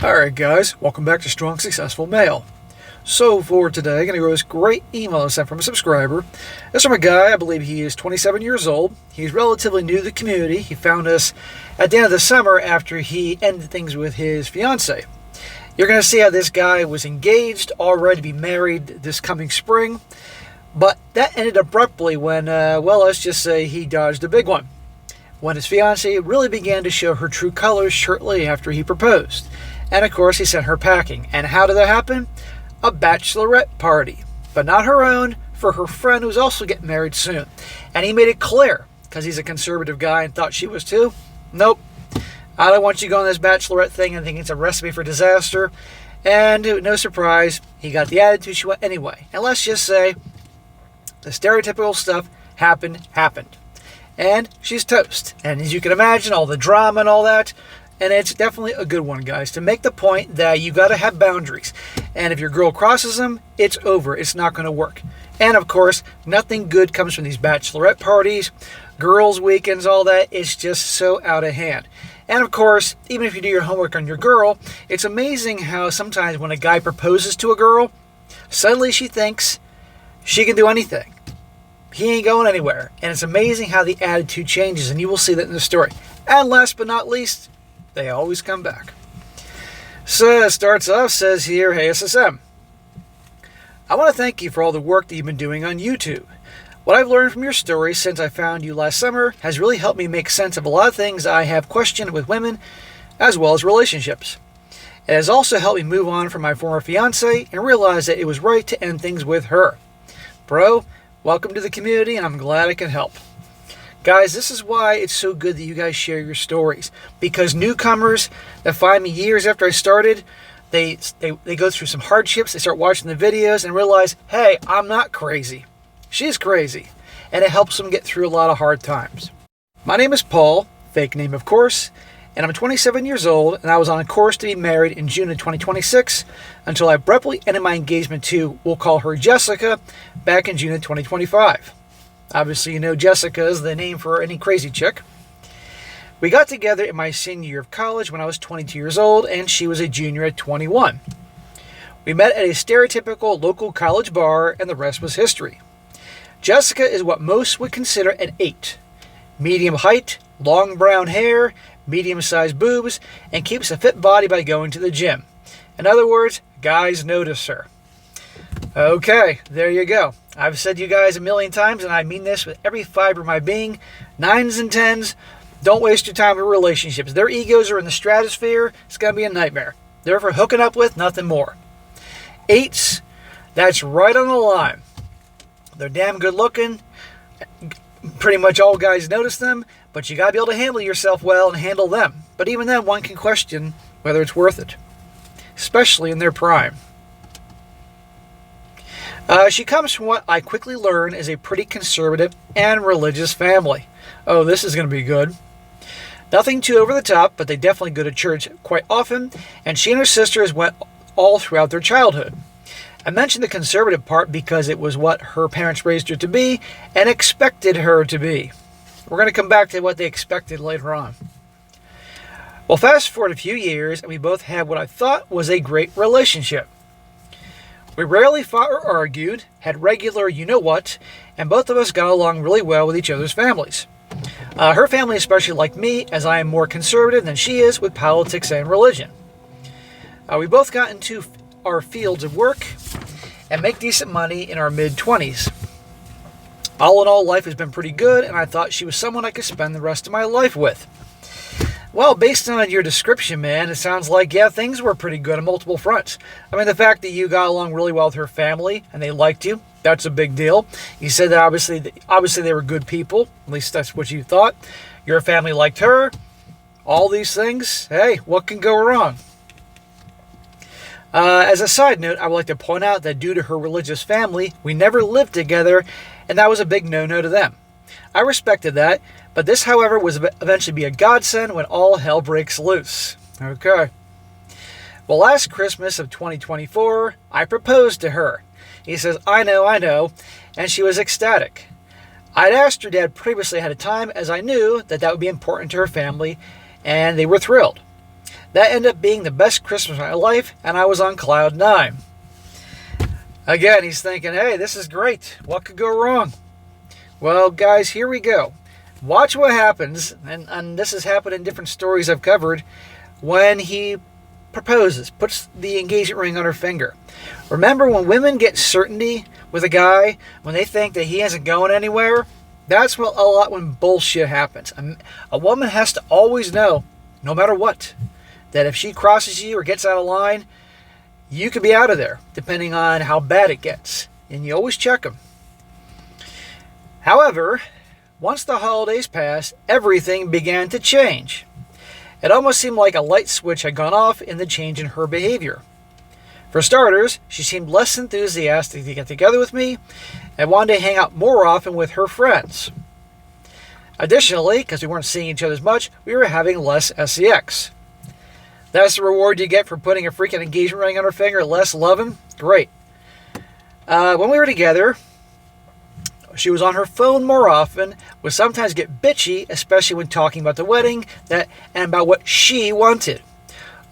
Alright guys, welcome back to Strong Successful Male. So for today, I'm going to go with this great email I sent from a subscriber. This is from a guy, I believe he is 27 years old. He's relatively new to the community. He found us at the end of the summer after he ended things with his fiancée. You're going to see how this guy was engaged, all ready to be married this coming spring. But that ended abruptly when, let's just say he dodged a big one. When his fiancée really began to show her true colors shortly after he proposed. And of course, he sent her packing. And how did that happen? A bachelorette party. But not her own, for her friend who's also getting married soon. And he made it clear, because he's a conservative guy and thought she was too. Nope. I don't want you going on this bachelorette thing and thinking it's a recipe for disaster. And no surprise, he got the attitude she went anyway. And let's just say, the stereotypical stuff happened. And she's toast. And as you can imagine, all the drama and all that. And it's definitely a good one, guys, to make the point that you got to have boundaries. And if your girl crosses them, it's over. It's not going to work. And, of course, nothing good comes from these bachelorette parties, girls' weekends, all that. It's just so out of hand. And, of course, even if you do your homework on your girl, it's amazing how sometimes when a guy proposes to a girl, suddenly she thinks she can do anything. He ain't going anywhere. And it's amazing how the attitude changes, and you will see that in the story. And last but not least, they always come back. So it starts off, says here, "Hey SSM, I want to thank you for all the work that you've been doing on YouTube. What I've learned from your story since I found you last summer has really helped me make sense of a lot of things I have questioned with women, as well as relationships. It has also helped me move on from my former fiancée and realize that it was right to end things with her. Bro, welcome to the community, and I'm glad I can help." Guys, this is why it's so good that you guys share your stories. Because newcomers that find me years after I started, they go through some hardships, they start watching the videos and realize, hey, I'm not crazy. She's crazy. And it helps them get through a lot of hard times. My name is Paul, fake name of course, and I'm 27 years old, and I was on a course to be married in June of 2026 until I abruptly ended my engagement to, we'll call her Jessica, back in June of 2025. Obviously, you know Jessica is the name for any crazy chick. We got together in my senior year of college when I was 22 years old, and she was a junior at 21. We met at a stereotypical local college bar, and the rest was history. Jessica is what most would consider an 8. Medium height, long brown hair, medium-sized boobs, and keeps a fit body by going to the gym. In other words, guys notice her. Okay, there you go. I've said to you guys a million times, and I mean this with every fiber of my being, 9s and 10s, don't waste your time with relationships. Their egos are in the stratosphere. It's going to be a nightmare. They're for hooking up with, nothing more. 8s, that's right on the line. They're damn good looking. Pretty much all guys notice them, but you got to be able to handle yourself well and handle them. But even then, one can question whether it's worth it, especially in their prime. She comes from what I quickly learned is a pretty conservative and religious family. Oh, this is going to be good. Nothing too over the top, but they definitely go to church quite often, and she and her sisters went all throughout their childhood. I mentioned the conservative part because it was what her parents raised her to be and expected her to be. We're going to come back to what they expected later on. Well, fast forward a few years, and we both had what I thought was a great relationship. We rarely fought or argued, had regular you-know-what, and both of us got along really well with each other's families. Her family especially liked me, as I am more conservative than she is with politics and religion. We both got into our fields of work and make decent money in our mid-20s. All in all, life has been pretty good, and I thought she was someone I could spend the rest of my life with. Well, based on your description, man, it sounds like, yeah, things were pretty good on multiple fronts. I mean, the fact that you got along really well with her family and they liked you, that's a big deal. You said that obviously they were good people. At least that's what you thought. Your family liked her. All these things. Hey, what can go wrong? As a side note, I would like to point out that due to her religious family, we never lived together, and that was a big no-no to them. I respected that, but this, however, was eventually be a godsend when all hell breaks loose. Okay. Well, last Christmas of 2024, I proposed to her. He says, I know, and she was ecstatic. I'd asked her dad previously ahead of time, as I knew that would be important to her family, and they were thrilled. That ended up being the best Christmas of my life, and I was on cloud 9. Again, he's thinking, hey, this is great. What could go wrong? Well, guys, here we go. Watch what happens, and this has happened in different stories I've covered, when he proposes, puts the engagement ring on her finger. Remember, when women get certainty with a guy, when they think that he isn't going anywhere, that's what a lot when bullshit happens. A woman has to always know, no matter what, that if she crosses you or gets out of line, you could be out of there, depending on how bad it gets. And you always check them. However, once the holidays passed, everything began to change. It almost seemed like a light switch had gone off in the change in her behavior. For starters, she seemed less enthusiastic to get together with me and wanted to hang out more often with her friends. Additionally, because we weren't seeing each other as much, we were having less sex. That's the reward you get for putting a freaking engagement ring on her finger, less loving? Great. When we were together, she was on her phone more often, would sometimes get bitchy, especially when talking about the wedding and about what she wanted.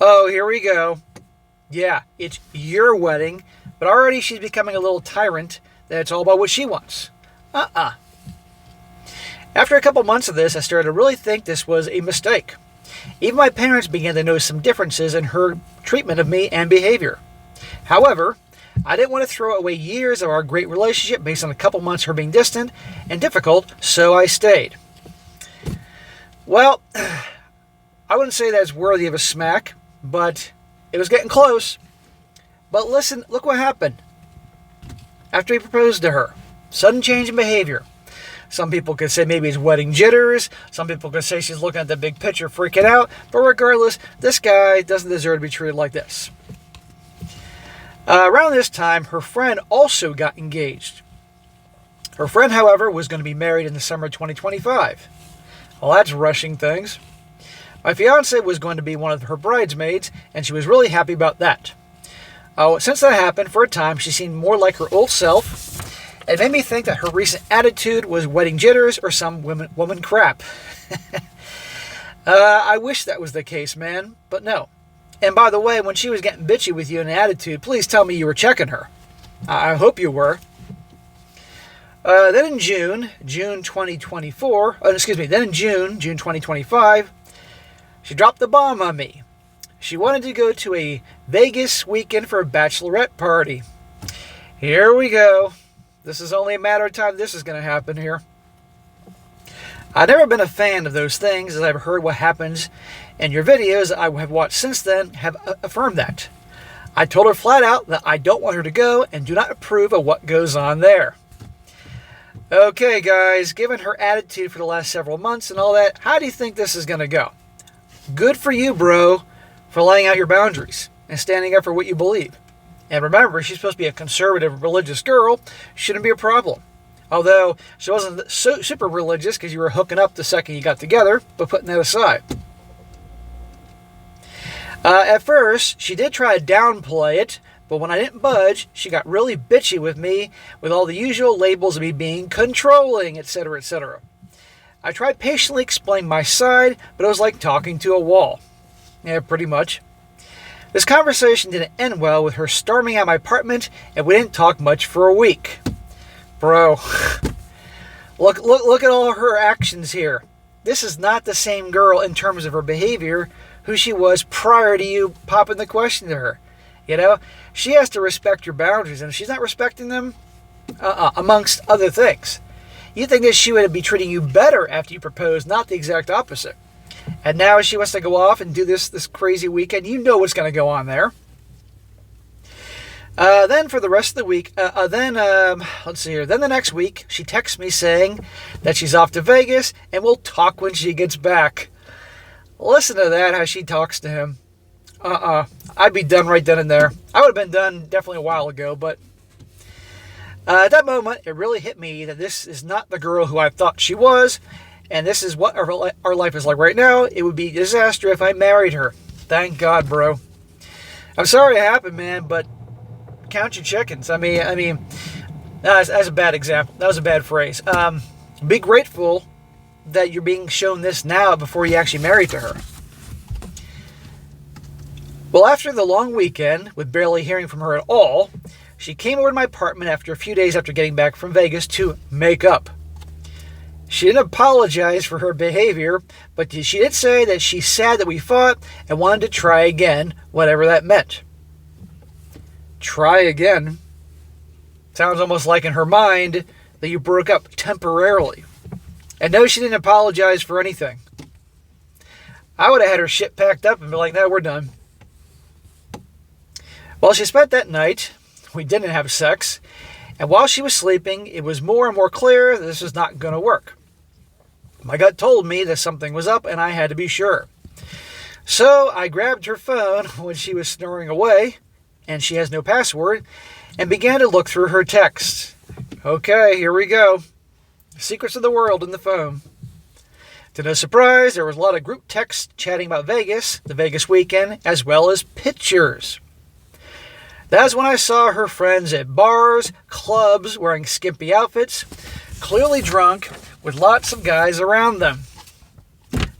Oh, here we go. Yeah, it's your wedding, but already she's becoming a little tyrant that it's all about what she wants. After a couple months of this, I started to really think this was a mistake. Even my parents began to notice some differences in her treatment of me and behavior. However, I didn't want to throw away years of our great relationship based on a couple months of her being distant and difficult, so I stayed. Well, I wouldn't say that's worthy of a smack, but it was getting close. But listen, look what happened. After he proposed to her, sudden change in behavior. Some people could say maybe it's wedding jitters. Some people could say she's looking at the big picture, freaking out. But regardless, this guy doesn't deserve to be treated like this. Around this time, her friend also got engaged. Her friend, however, was going to be married in the summer of 2025. Well, that's rushing things. My fiancée was going to be one of her bridesmaids, and she was really happy about that. Since that happened, for a time, she seemed more like her old self. It made me think that her recent attitude was wedding jitters or some woman crap. I wish that was the case, man, but no. And by the way, when she was getting bitchy with you in an attitude, please tell me you were checking her. I hope you were. Then in June 2024, then in June 2025, she dropped the bomb on me. She wanted to go to a Vegas weekend for a Bachelorette party. Here we go. This is only a matter of time this is going to happen here. I've never been a fan of those things, as I've heard what happens, and your videos I have watched since then have affirmed that. I told her flat out that I don't want her to go and do not approve of what goes on there. Okay, guys, given her attitude for the last several months and all that, how do you think this is going to go? Good for you, bro, for laying out your boundaries and standing up for what you believe. And remember, she's supposed to be a conservative, religious girl. Shouldn't be a problem. Although, she wasn't so super religious because you were hooking up the second you got together, but putting that aside. At first, she did try to downplay it, but when I didn't budge, she got really bitchy with me with all the usual labels of me being controlling, etc., etc. I tried patiently explaining my side, but it was like talking to a wall. Yeah, pretty much. This conversation didn't end well with her storming out my apartment, and we didn't talk much for a week. Bro, look at all her actions here. This is not the same girl in terms of her behavior who she was prior to you popping the question to her. You know, she has to respect your boundaries, and if she's not respecting them, amongst other things, you think that she would be treating you better after you propose, not the exact opposite. And now she wants to go off and do this crazy weekend. You know what's going to go on there. Then for the rest of the week, let's see here. Then the next week, she texts me saying that she's off to Vegas and we'll talk when she gets back. Listen to that, how she talks to him. I'd be done right then and there. I would have been done definitely a while ago, but at that moment, it really hit me that this is not the girl who I thought she was, and this is what our life is like right now. It would be a disaster if I married her. Thank God, bro. I'm sorry it happened, man, but count your chickens. I mean, that's a bad example. That was a bad phrase. Be grateful that you're being shown this now before you actually married to her. Well, after the long weekend, with barely hearing from her at all, she came over to my apartment after a few days after getting back from Vegas to make up. She didn't apologize for her behavior, but she did say that she's sad that we fought and wanted to try again, whatever that meant. Try again? Sounds almost like in her mind that you broke up temporarily. And no, she didn't apologize for anything. I would have had her shit packed up and be like, no, we're done. Well, she spent that night. We didn't have sex. And while she was sleeping, it was more and more clear that this was not going to work. My gut told me that something was up and I had to be sure. So I grabbed her phone when she was snoring away, and she has no password, and began to look through her texts. Okay, here we go. Secrets of the world in the phone. To no surprise, there was a lot of group texts chatting about Vegas, the Vegas weekend, as well as pictures. That's when I saw her friends at bars, clubs, wearing skimpy outfits, clearly drunk, with lots of guys around them.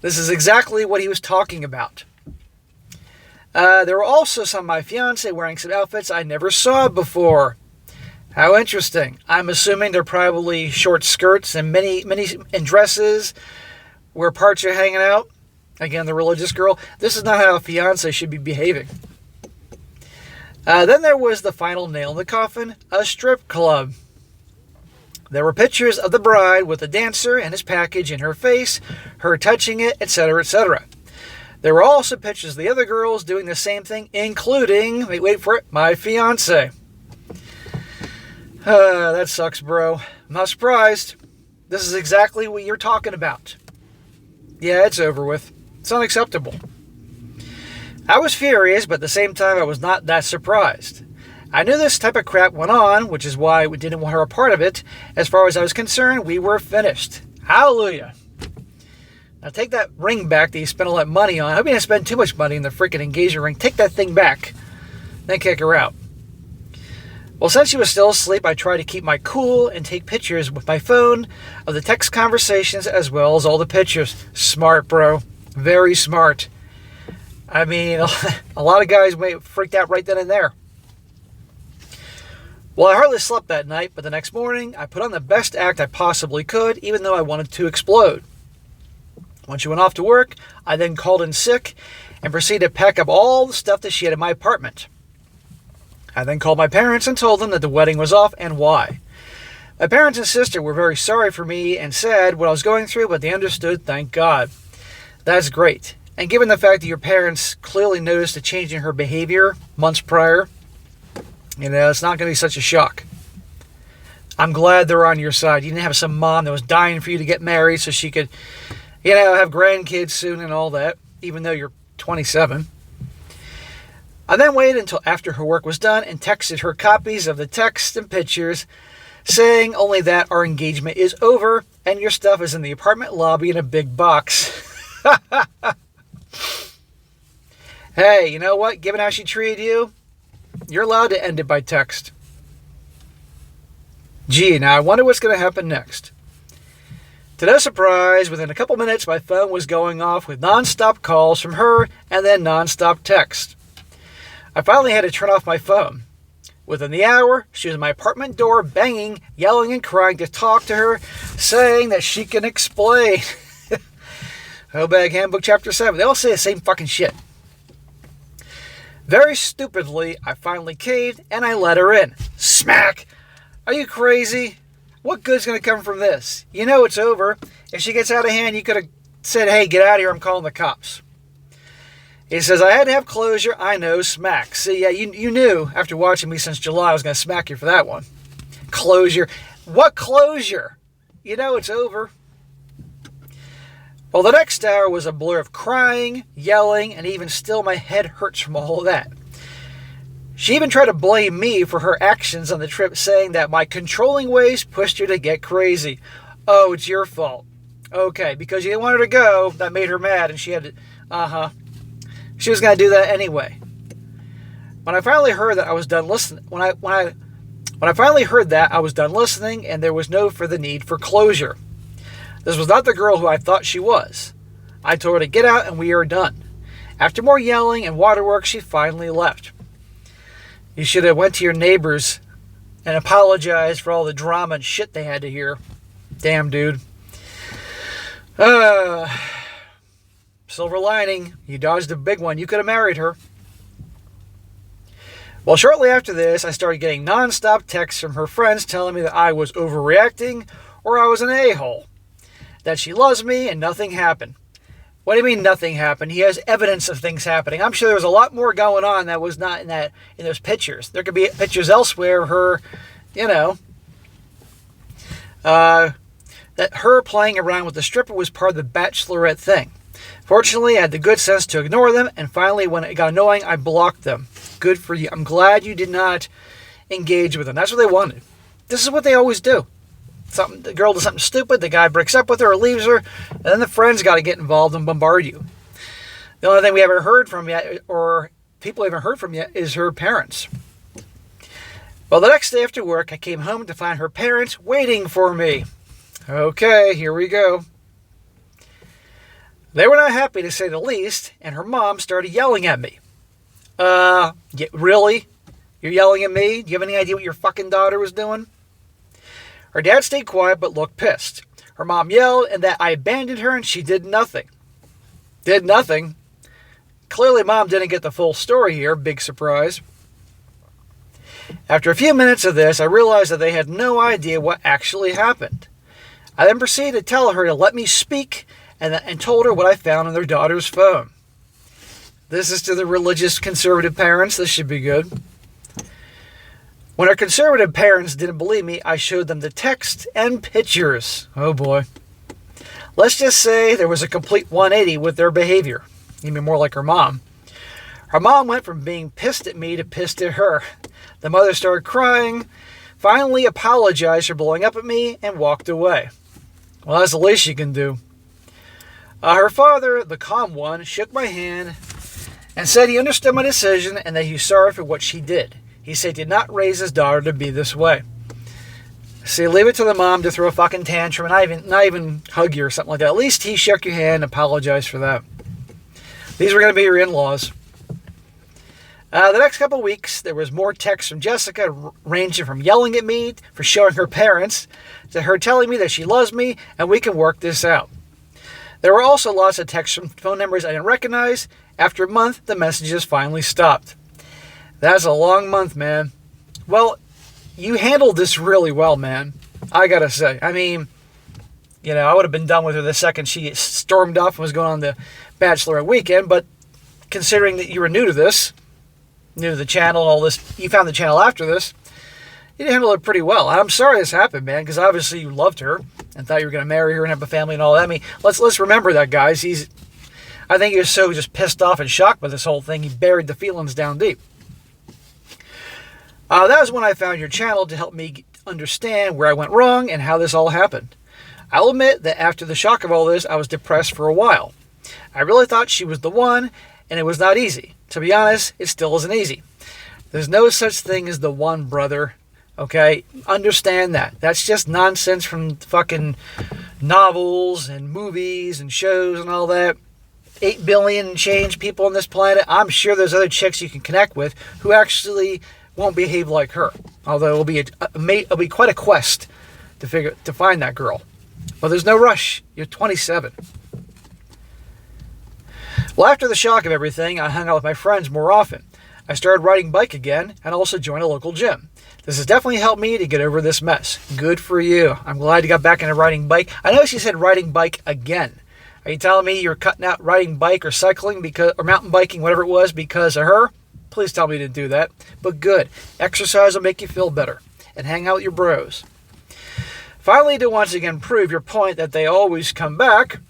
This is exactly what he was talking about. There were also some of my fiancé wearing some outfits I never saw before. How interesting. I'm assuming they're probably short skirts and many and dresses where parts are hanging out. Again, the religious girl. This is not how a fiancé should be behaving. Then there was the final nail in the coffin, a strip club. There were pictures of the bride with the dancer and his package in her face, her touching it, etc., etc. There were also pictures of the other girls doing the same thing, including, wait for it, my fiancé. That sucks, bro. I'm not surprised. This is exactly what you're talking about. Yeah, it's over with. It's unacceptable. I was furious, but at the same time, I was not that surprised. I knew this type of crap went on, which is why we didn't want her a part of it. As far as I was concerned, we were finished. Hallelujah. Now take that ring back that you spent all that money on. I hope you didn't spend too much money in the freaking engagement ring. Take that thing back. Then kick her out. Well, since she was still asleep, I tried to keep my cool and take pictures with my phone of the text conversations as well as all the pictures. Smart, bro. Very smart. I mean, a lot of guys may have freaked out right then and there. Well, I hardly slept that night, but the next morning, I put on the best act I possibly could, even though I wanted to explode. When she went off to work, I then called in sick and proceeded to pack up all the stuff that she had in my apartment. I then called my parents and told them that the wedding was off and why. My parents and sister were very sorry for me and said what I was going through, but they understood, thank God. That's great. And given the fact that your parents clearly noticed a change in her behavior months prior, it's not going to be such a shock. I'm glad they're on your side. You didn't have some mom that was dying for you to get married so she could, have grandkids soon and all that, even though you're 27. I then waited until after her work was done and texted her copies of the text and pictures, saying only that our engagement is over and your stuff is in the apartment lobby in a big box. Hey, you know what? Given how she treated you, you're allowed to end it by text. Gee, now I wonder what's going to happen next. To no surprise, within a couple minutes, my phone was going off with non-stop calls from her and then non-stop text. I finally had to turn off my phone. Within the hour, she was at my apartment door banging, yelling, and crying to talk to her, saying that she can explain. Hobag Handbook Chapter 7. They all say the same fucking shit. Very stupidly, I finally caved and I let her in. Smack! Are you crazy? What good's going to come from this? You know it's over. If she gets out of hand, you could have said, hey, get out of here, I'm calling the cops. He says, I had to have closure. I know, smack. See, yeah, you knew after watching me since July I was going to smack you for that one. Closure. What closure? You know it's over. Well, the next hour was a blur of crying, yelling, and even still my head hurts from all of that. She even tried to blame me for her actions on the trip, saying that my controlling ways pushed her to get crazy. Oh, it's your fault. Okay, because you didn't want her to go, that made her mad, and she had to, She was going to do that anyway. When I finally heard that, I was done listening. When I finally heard that, I was done listening, and there was no further need for closure. This was not the girl who I thought she was. I told her to get out, and we are done. After more yelling and waterworks, she finally left. You should have went to your neighbors and apologized for all the drama and shit they had to hear. Damn, dude. Silver lining, you dodged a big one. You could have married her. Well, shortly after this, I started getting non-stop texts from her friends telling me that I was overreacting or I was an a-hole. That she loves me and nothing happened. What do you mean nothing happened? He has evidence of things happening. I'm sure there was a lot more going on that was not in those pictures. There could be pictures elsewhere of her, that her playing around with the stripper was part of the Bachelorette thing. Fortunately, I had the good sense to ignore them, and finally, when it got annoying, I blocked them. Good for you. I'm glad you did not engage with them. That's what they wanted. This is what they always do. The girl does something stupid, the guy breaks up with her or leaves her, and then the friends got to get involved and bombard you. The only thing we haven't heard from yet, or people haven't heard from yet, is her parents. Well, the next day after work, I came home to find her parents waiting for me. Okay, here we go. They were not happy, to say the least, and her mom started yelling at me. Really? You're yelling at me? Do you have any idea what your fucking daughter was doing? Her dad stayed quiet but looked pissed. Her mom yelled and that I abandoned her and she did nothing. Did nothing? Clearly mom didn't get the full story here. Big surprise. After a few minutes of this, I realized that they had no idea what actually happened. I then proceeded to tell her to let me speak and told her what I found on their daughter's phone. This is to the religious conservative parents. This should be good. When our conservative parents didn't believe me, I showed them the text and pictures. Oh boy. Let's just say there was a complete 180 with their behavior. Even more like her mom. Her mom went from being pissed at me to pissed at her. The mother started crying, finally apologized for blowing up at me, and walked away. Well, that's the least you can do. Her father, the calm one, shook my hand and said he understood my decision and that he was sorry for what she did. He said he did not raise his daughter to be this way. See, leave it to the mom to throw a fucking tantrum and not even hug you or something like that. At least he shook your hand and apologized for that. These were going to be your in-laws. The next couple of weeks, there was more texts from Jessica, ranging from yelling at me for showing her parents to her telling me that she loves me and we can work this out. There were also lots of texts from phone numbers I didn't recognize. After a month, the messages finally stopped. That's a long month, man. Well, you handled this really well, man. I gotta say. I mean, I would have been done with her the second she stormed off and was going on the Bachelorette weekend, but considering that you were new to this, new to the channel and all this, you found the channel after this, you handled it pretty well. I'm sorry this happened, man, because obviously you loved her and thought you were going to marry her and have a family and all that. I mean, let's remember that, guys. I think he was so just pissed off and shocked by this whole thing, he buried the feelings down deep. That was when I found your channel to help me understand where I went wrong and how this all happened. I'll admit that after the shock of all this, I was depressed for a while. I really thought she was the one, and it was not easy. To be honest, it still isn't easy. There's no such thing as the one, brother. Okay? Understand that. That's just nonsense from fucking novels and movies and shows and all that. 8 billion and change people on this planet. I'm sure there's other chicks you can connect with who actually won't behave like her. Although it'll be quite a quest to find that girl. But there's no rush. You're 27. Well, after the shock of everything, I hung out with my friends more often. I started riding bike again and also joined a local gym. This has definitely helped me to get over this mess. Good for you. I'm glad you got back into riding bike. I know she said riding bike again. Are you telling me you're cutting out riding bike or cycling or mountain biking, whatever it was, because of her? Please tell me to do that. But good. Exercise will make you feel better. And hang out with your bros. Finally, to once again prove your point that they always come back,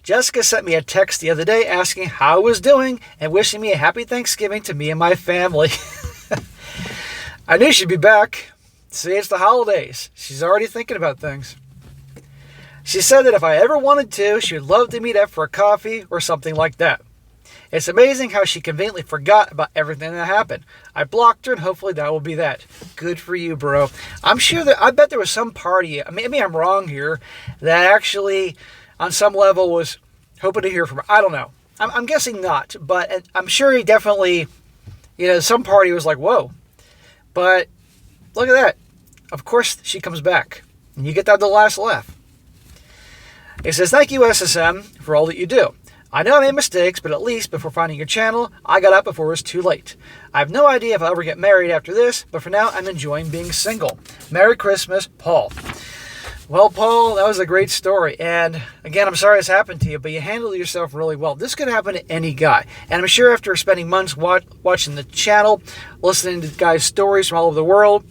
Jessica sent me a text the other day asking how I was doing and wishing me a happy Thanksgiving to me and my family. I knew she'd be back. See, it's the holidays. She's already thinking about things. She said that if I ever wanted to, she would love to meet up for a coffee or something like that. It's amazing how she conveniently forgot about everything that happened. I blocked her and hopefully that will be that. Good for you, bro. I bet there was some party, maybe I'm wrong here, that actually on some level was hoping to hear from her. I don't know. I'm guessing not, but I'm sure he definitely, some party was like, whoa. But look at that. Of course, she comes back. And you get that the last laugh. It says, thank you, SSM, for all that you do. I know I made mistakes, but at least before finding your channel, I got out before it was too late. I have no idea if I'll ever get married after this, but for now, I'm enjoying being single. Merry Christmas, Paul. Well, Paul, that was a great story. And again, I'm sorry this happened to you, but you handled yourself really well. This could happen to any guy. And I'm sure after spending months watching the channel, listening to guys' stories from all over the world,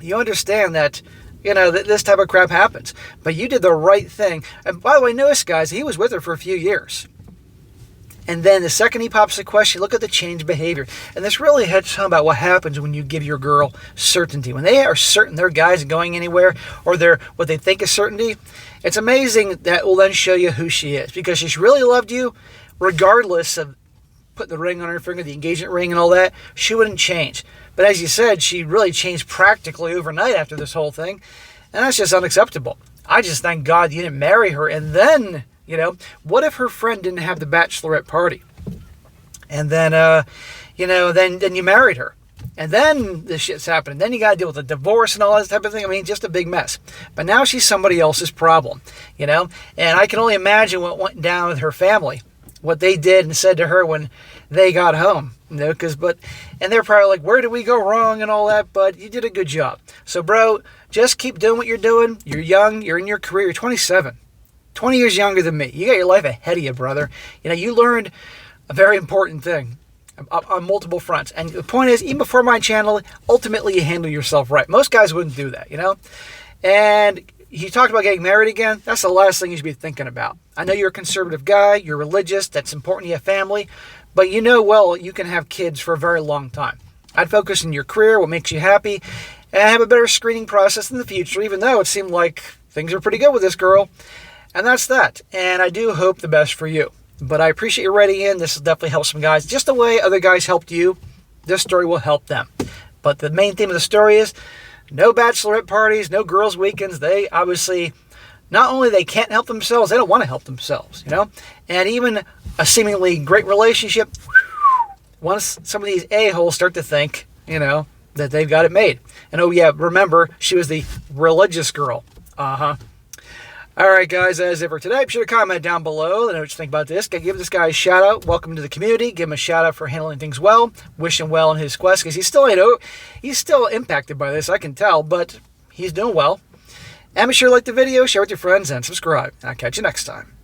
you understand that, that this type of crap happens. But you did the right thing. And by the way, notice, guys, he was with her for a few years. And then the second he pops the question, look at the changed behavior. And this really hits home about what happens when you give your girl certainty. When they are certain their guys going anywhere, or they're what they think is certainty, it's amazing that will then show you who she is. Because she's really loved you, regardless of putting the ring on her finger, the engagement ring and all that, she wouldn't change. But as you said, she really changed practically overnight after this whole thing. And that's just unacceptable. I just thank God you didn't marry her. And then, what if her friend didn't have the bachelorette party? And then, then you married her. And then this shit's happening. Then you got to deal with the divorce and all that type of thing. I mean, just a big mess. But now she's somebody else's problem, And I can only imagine what went down with her family, what they did and said to her when they got home. And they're probably like, where did we go wrong and all that? But you did a good job. So, bro, just keep doing what you're doing. You're young. You're in your career. You're 27. 20 years younger than me. You got your life ahead of you, brother. You learned a very important thing on multiple fronts. And the point is, even before my channel, ultimately you handle yourself right. Most guys wouldn't do that, And you talked about getting married again. That's the last thing you should be thinking about. I know you're a conservative guy. You're religious. That's important. You have family. But well, you can have kids for a very long time. I'd focus on your career, what makes you happy, and have a better screening process in the future, even though it seemed like things are pretty good with this girl. And that's that. And I do hope the best for you. But I appreciate you writing in. This will definitely help some guys. Just the way other guys helped you, this story will help them. But the main theme of the story is no bachelorette parties, no girls' weekends. They obviously, not only they can't help themselves, they don't want to help themselves, And even a seemingly great relationship, once some of these a-holes start to think, that they've got it made. And oh yeah, remember, she was the religious girl. All right, guys, that is it for today. Be sure to comment down below. Let me know what you think about this. Give this guy a shout out. Welcome to the community. Give him a shout out for handling things well. Wish him well in his quest because he's still impacted by this, I can tell, but he's doing well. And be sure to like the video, share with your friends, and subscribe. I'll catch you next time.